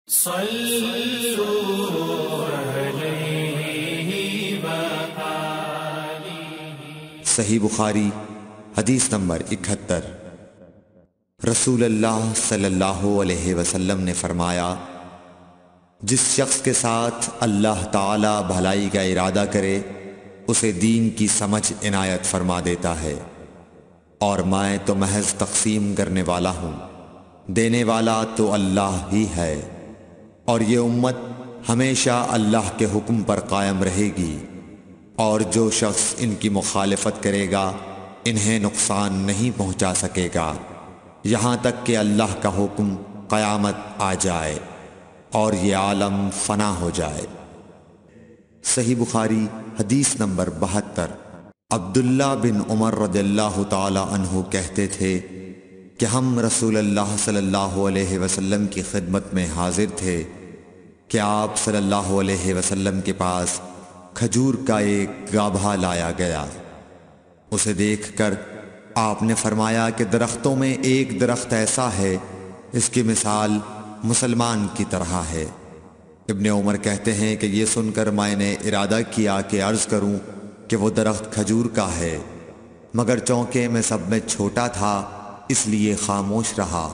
صلوا علیہ وآلہ۔ صحیح بخاری حدیث نمبر 71۔ رسول اللہ صلی اللہ علیہ وسلم نے فرمایا، جس شخص کے ساتھ اللہ تعالی بھلائی کا ارادہ کرے اسے دین کی سمجھ عنایت فرما دیتا ہے، اور میں تو محض تقسیم کرنے والا ہوں، دینے والا تو اللہ ہی ہے، اور یہ امت ہمیشہ اللہ کے حکم پر قائم رہے گی، اور جو شخص ان کی مخالفت کرے گا انہیں نقصان نہیں پہنچا سکے گا یہاں تک کہ اللہ کا حکم قیامت آ جائے اور یہ عالم فنا ہو جائے۔ صحیح بخاری حدیث نمبر 72۔ عبداللہ بن عمر رضی اللہ تعالی عنہ کہتے تھے کہ ہم رسول اللہ صلی اللہ علیہ وسلم کی خدمت میں حاضر تھے کہ آپ صلی اللہ علیہ وسلم کے پاس کھجور کا ایک گابھا لایا گیا۔ اسے دیکھ کر آپ نے فرمایا کہ درختوں میں ایک درخت ایسا ہے اس کی مثال مسلمان کی طرح ہے۔ ابن عمر کہتے ہیں کہ یہ سن کر میں نے ارادہ کیا کہ عرض کروں کہ وہ درخت کھجور کا ہے، مگر چونکہ میں سب میں چھوٹا تھا اس لیے خاموش رہا۔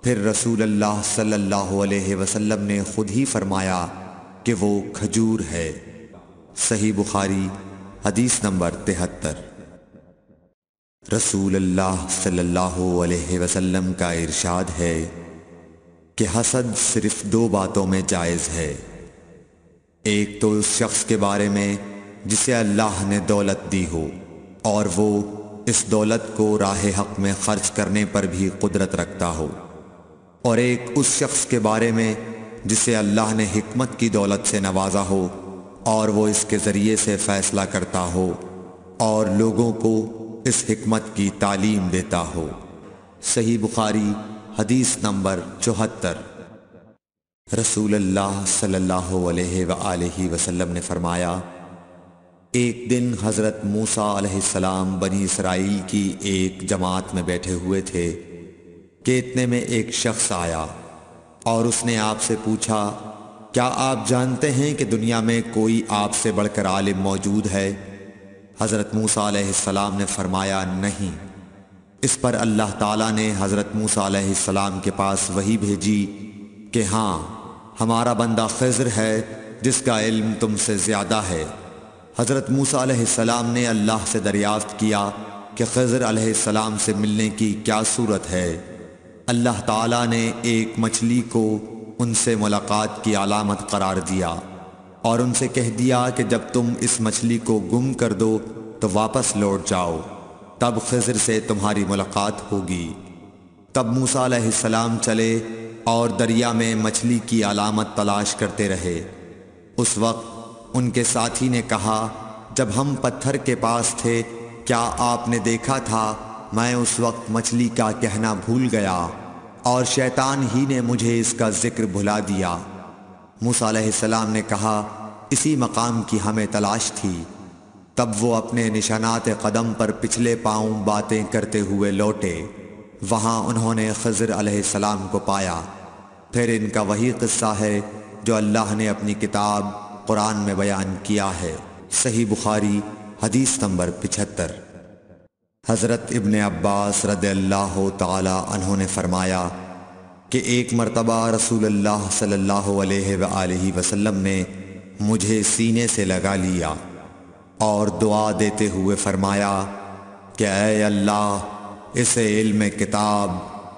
پھر رسول اللہ صلی اللہ علیہ وسلم نے خود ہی فرمایا کہ وہ کھجور ہے۔ صحیح بخاری حدیث نمبر 73۔ رسول اللہ صلی اللہ علیہ وسلم کا ارشاد ہے کہ حسد صرف دو باتوں میں جائز ہے، ایک تو اس شخص کے بارے میں جسے اللہ نے دولت دی ہو اور وہ اس دولت کو راہ حق میں خرچ کرنے پر بھی قدرت رکھتا ہو، اور ایک اس شخص کے بارے میں جسے اللہ نے حکمت کی دولت سے نوازا ہو اور وہ اس کے ذریعے سے فیصلہ کرتا ہو اور لوگوں کو اس حکمت کی تعلیم دیتا ہو۔ صحیح بخاری حدیث نمبر 74۔ رسول اللہ صلی اللہ علیہ وآلہ وسلم نے فرمایا، ایک دن حضرت موسیٰ علیہ السلام بنی اسرائیل کی ایک جماعت میں بیٹھے ہوئے تھے کہ اتنے میں ایک شخص آیا اور اس نے آپ سے پوچھا، کیا آپ جانتے ہیں کہ دنیا میں کوئی آپ سے بڑھ کر عالم موجود ہے؟ حضرت موسیٰ علیہ السلام نے فرمایا، نہیں۔ اس پر اللہ تعالیٰ نے حضرت موسیٰ علیہ السلام کے پاس وحی بھیجی کہ ہاں، ہمارا بندہ خضر ہے جس کا علم تم سے زیادہ ہے۔ حضرت موسیٰ علیہ السلام نے اللہ سے دریافت کیا کہ خضر علیہ السلام سے ملنے کی کیا صورت ہے؟ اللہ تعالیٰ نے ایک مچھلی کو ان سے ملاقات کی علامت قرار دیا اور ان سے کہہ دیا کہ جب تم اس مچھلی کو گم کر دو تو واپس لوٹ جاؤ، تب خضر سے تمہاری ملاقات ہوگی۔ تب موسیٰ علیہ السلام چلے اور دریا میں مچھلی کی علامت تلاش کرتے رہے۔ اس وقت ان کے ساتھی نے کہا، جب ہم پتھر کے پاس تھے کیا آپ نے دیکھا تھا؟ میں اس وقت مچھلی کا کہنا بھول گیا اور شیطان ہی نے مجھے اس کا ذکر بھلا دیا۔ موسیٰ علیہ السلام نے کہا، اسی مقام کی ہمیں تلاش تھی۔ تب وہ اپنے نشانات قدم پر پچھلے پاؤں باتیں کرتے ہوئے لوٹے۔ وہاں انہوں نے خضر علیہ السلام کو پایا۔ پھر ان کا وہی قصہ ہے جو اللہ نے اپنی کتاب قرآن میں بیان کیا ہے۔ صحیح بخاری حدیث نمبر 75۔ حضرت ابن عباس رضی اللہ تعالی عنہ نے فرمایا کہ ایک مرتبہ رسول اللہ صلی اللہ علیہ وآلہ وسلم نے مجھے سینے سے لگا لیا اور دعا دیتے ہوئے فرمایا کہ اے اللہ، اسے علم کتاب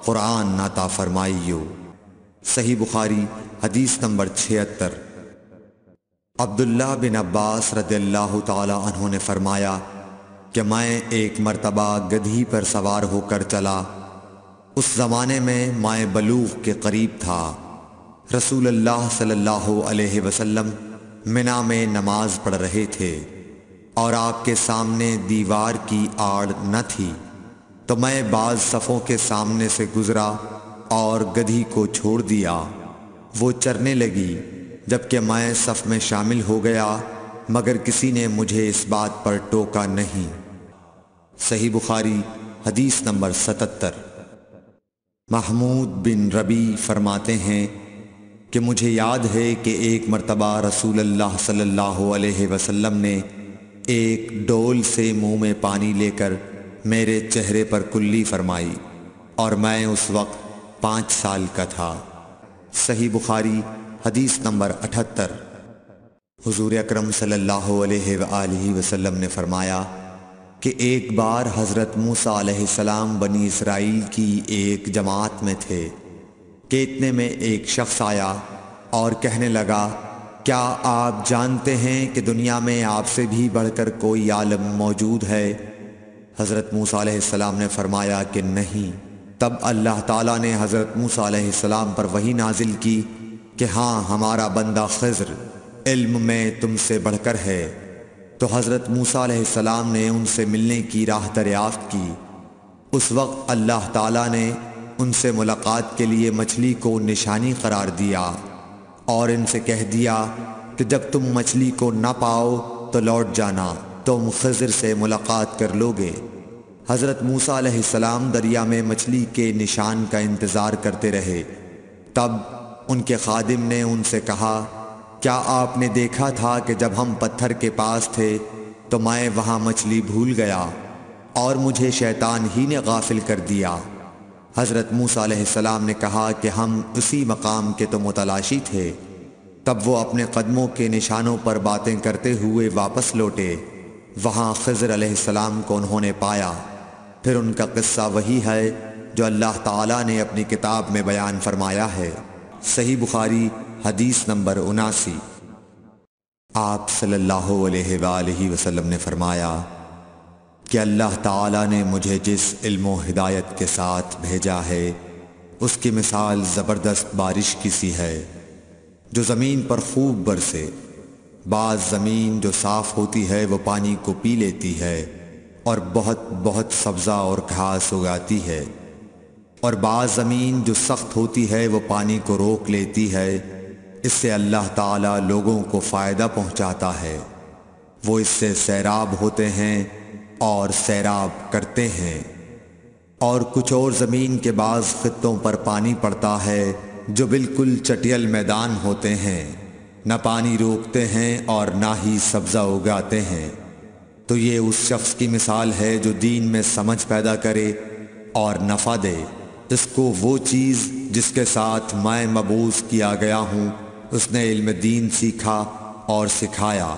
قرآن عطا فرمائیو۔ صحیح بخاری حدیث نمبر 76۔ عبداللہ بن عباس رضی اللہ تعالی عنہ نے فرمایا کہ میں ایک مرتبہ گدھی پر سوار ہو کر چلا۔ اس زمانے میں بلوغ کے قریب تھا۔ رسول اللہ صلی اللہ علیہ وسلم منا میں نماز پڑھ رہے تھے اور آپ کے سامنے دیوار کی آڑ نہ تھی، تو میں بعض صفوں کے سامنے سے گزرا اور گدھی کو چھوڑ دیا۔ وہ چرنے لگی، جبکہ میں صف میں شامل ہو گیا، مگر کسی نے مجھے اس بات پر ٹوکا نہیں۔ صحیح بخاری حدیث نمبر 77۔ محمود بن ربی فرماتے ہیں کہ مجھے یاد ہے کہ ایک مرتبہ رسول اللہ صلی اللہ علیہ وسلم نے ایک ڈول سے منہ میں پانی لے کر میرے چہرے پر کلی فرمائی، اور میں اس وقت 5 سال کا تھا۔ صحیح بخاری حدیث نمبر 78۔ حضور اکرم صلی اللہ علیہ وآلہ وسلم نے فرمایا کہ ایک بار حضرت موسیٰ علیہ السلام بنی اسرائیل کی ایک جماعت میں تھے کہ اتنے میں ایک شخص آیا اور کہنے لگا، کیا آپ جانتے ہیں کہ دنیا میں آپ سے بھی بڑھ کر کوئی عالم موجود ہے؟ حضرت موسیٰ علیہ السلام نے فرمایا کہ نہیں۔ تب اللہ تعالیٰ نے حضرت موسیٰ علیہ السلام پر وحی نازل کی کہ ہاں، ہمارا بندہ خضر علم میں تم سے بڑھ کر ہے۔ تو حضرت موسیٰ علیہ السلام نے ان سے ملنے کی راہ دریافت کی۔ اس وقت اللہ تعالیٰ نے ان سے ملاقات کے لیے مچھلی کو نشانی قرار دیا اور ان سے کہہ دیا کہ جب تم مچھلی کو نہ پاؤ تو لوٹ جانا، تم خضر سے ملاقات کر لوگے۔ حضرت موسیٰ علیہ السلام دریا میں مچھلی کے نشان کا انتظار کرتے رہے۔ تب ان کے خادم نے ان سے کہا، کیا آپ نے دیکھا تھا کہ جب ہم پتھر کے پاس تھے تو میں وہاں مچھلی بھول گیا اور مجھے شیطان ہی نے غافل کر دیا؟ حضرت موسیٰ علیہ السلام نے کہا کہ ہم اسی مقام کے تو متلاشی تھے۔ تب وہ اپنے قدموں کے نشانوں پر باتیں کرتے ہوئے واپس لوٹے۔ وہاں خضر علیہ السلام کو انہوں نے پایا۔ پھر ان کا قصہ وہی ہے جو اللہ تعالیٰ نے اپنی کتاب میں بیان فرمایا ہے۔ صحیح بخاری حدیث نمبر 79۔ آپ صلی اللہ علیہ وآلہ وسلم نے فرمایا کہ اللہ تعالیٰ نے مجھے جس علم و ہدایت کے ساتھ بھیجا ہے اس کی مثال زبردست بارش کی سی ہے جو زمین پر خوب برسے۔ بعض زمین جو صاف ہوتی ہے وہ پانی کو پی لیتی ہے اور بہت بہت سبزہ اور گھاس اگاتی ہے، اور بعض زمین جو سخت ہوتی ہے وہ پانی کو روک لیتی ہے۔ اس سے اللہ تعالیٰ لوگوں کو فائدہ پہنچاتا ہے، وہ اس سے سیراب ہوتے ہیں اور سیراب کرتے ہیں۔ اور کچھ اور زمین کے بعض خطوں پر پانی پڑتا ہے جو بالکل چٹیل میدان ہوتے ہیں، نہ پانی روکتے ہیں اور نہ ہی سبزہ اگاتے ہیں۔ تو یہ اس شخص کی مثال ہے جو دین میں سمجھ پیدا کرے اور نفع دے، اس کو وہ چیز جس کے ساتھ میں مبعوث کیا گیا ہوں اس نے علم دین سیکھا اور سکھایا۔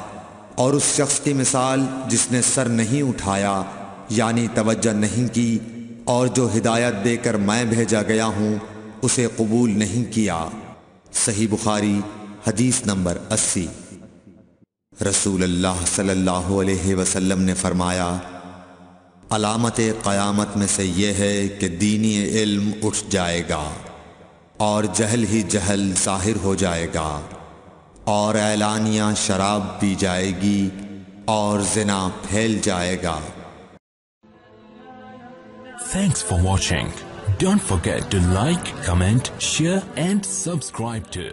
اور اس شخص کی مثال جس نے سر نہیں اٹھایا یعنی توجہ نہیں کی، اور جو ہدایت دے کر میں بھیجا گیا ہوں اسے قبول نہیں کیا۔ صحیح بخاری حدیث نمبر 80۔ رسول اللہ صلی اللہ علیہ وسلم نے فرمایا، علامت قیامت میں سے یہ ہے کہ دینی علم اٹھ جائے گا اور جہل ہی جہل ظاہر ہو جائے گا، اور اعلانیہ شراب پی جائے گی اور زنا پھیل جائے گا۔ Thanks for watching. Don't forget to like, comment, share and subscribe to